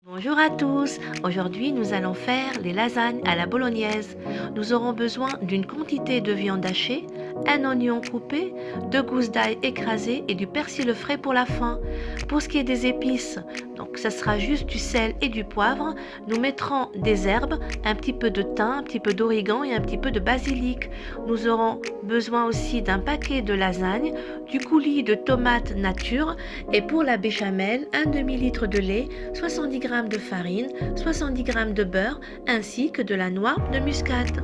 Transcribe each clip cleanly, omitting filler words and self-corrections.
Bonjour à tous, aujourd'hui nous allons faire les lasagnes à la bolognaise. Nous aurons besoin d'une quantité de viande hachée, un oignon coupé, 2 gousses d'ail écrasées et du persil frais pour la fin. Pour ce qui est des épices, donc ça sera juste du sel et du poivre. Nous mettrons des herbes, un petit peu de thym, un petit peu d'origan et un petit peu de basilic. Nous aurons besoin aussi d'un paquet de lasagne, du coulis de tomates nature et pour la béchamel, un demi-litre de lait, 70 g de farine, 70 g de beurre ainsi que de la noix de muscade.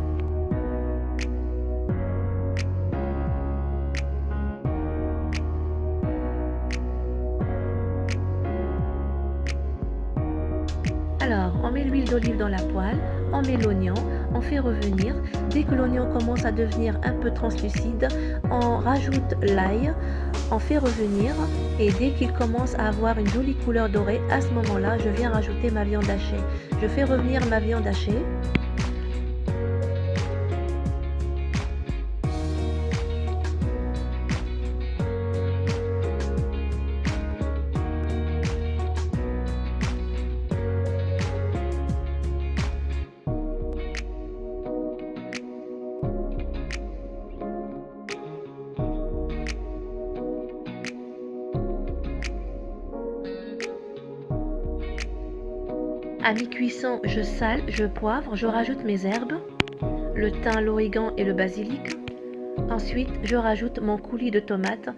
Alors, on met l'huile d'olive dans la poêle, on met l'oignon, on fait revenir. Dès que l'oignon commence à devenir un peu translucide, on rajoute l'ail, on fait revenir et dès qu'il commence à avoir une jolie couleur dorée, à ce moment-là, je viens rajouter ma viande hachée. Je fais revenir ma viande hachée. À mi-cuisson, je sale, je poivre, je rajoute mes herbes, le thym, l'origan et le basilic. Ensuite, je rajoute mon coulis de tomates.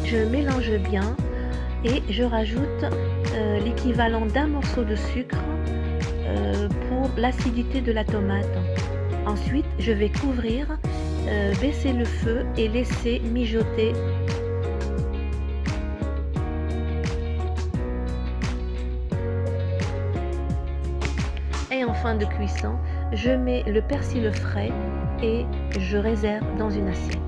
Je mélange bien et je rajoute l'équivalent d'un morceau de sucre pour l'acidité de la tomate. Ensuite, je vais couvrir, baisser le feu et laisser mijoter. Et en fin de cuisson, je mets le persil frais et je réserve dans une assiette.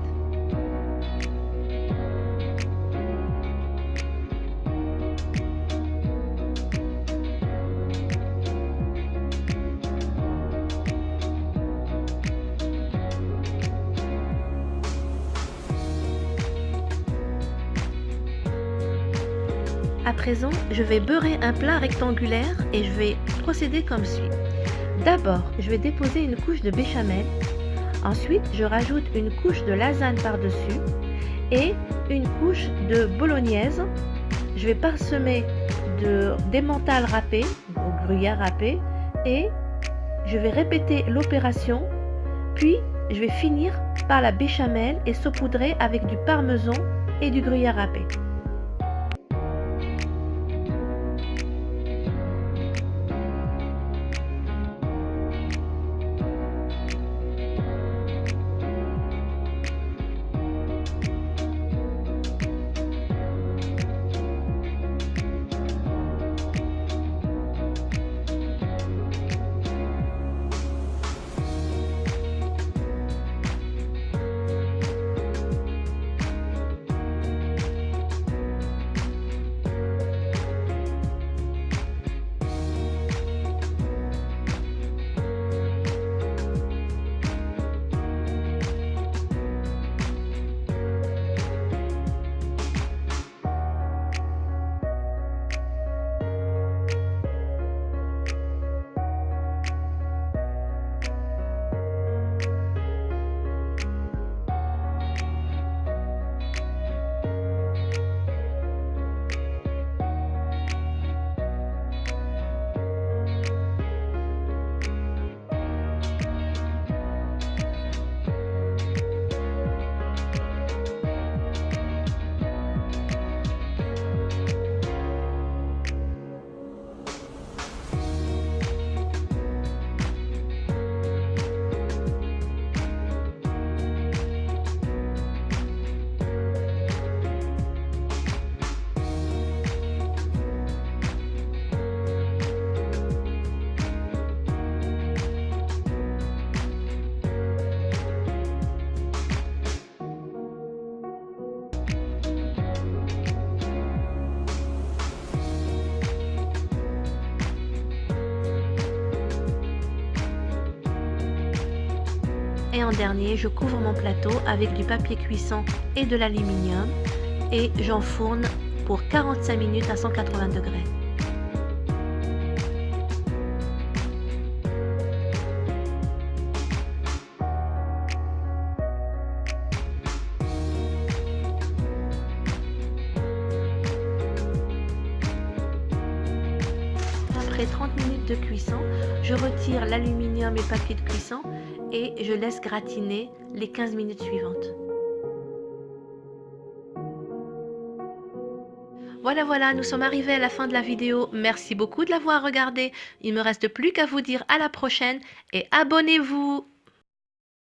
À présent, je vais beurrer un plat rectangulaire et je vais procéder comme suit. D'abord, je vais déposer une couche de béchamel. Ensuite, je rajoute une couche de lasagne par-dessus et une couche de bolognaise. Je vais parsemer d'emmental râpé, ou gruyère râpé, et je vais répéter l'opération. Puis, je vais finir par la béchamel et saupoudrer avec du parmesan et du gruyère râpé. Et en dernier, je couvre mon plateau avec du papier cuisson et de l'aluminium et j'enfourne pour 45 minutes à 180 degrés. Après 30 minutes de cuisson, je retire l'aluminium et le papier de cuisson et je laisse gratiner les 15 minutes suivantes. Voilà, nous sommes arrivés à la fin de la vidéo. Merci beaucoup de l'avoir regardée. Il ne me reste plus qu'à vous dire à la prochaine et abonnez-vous!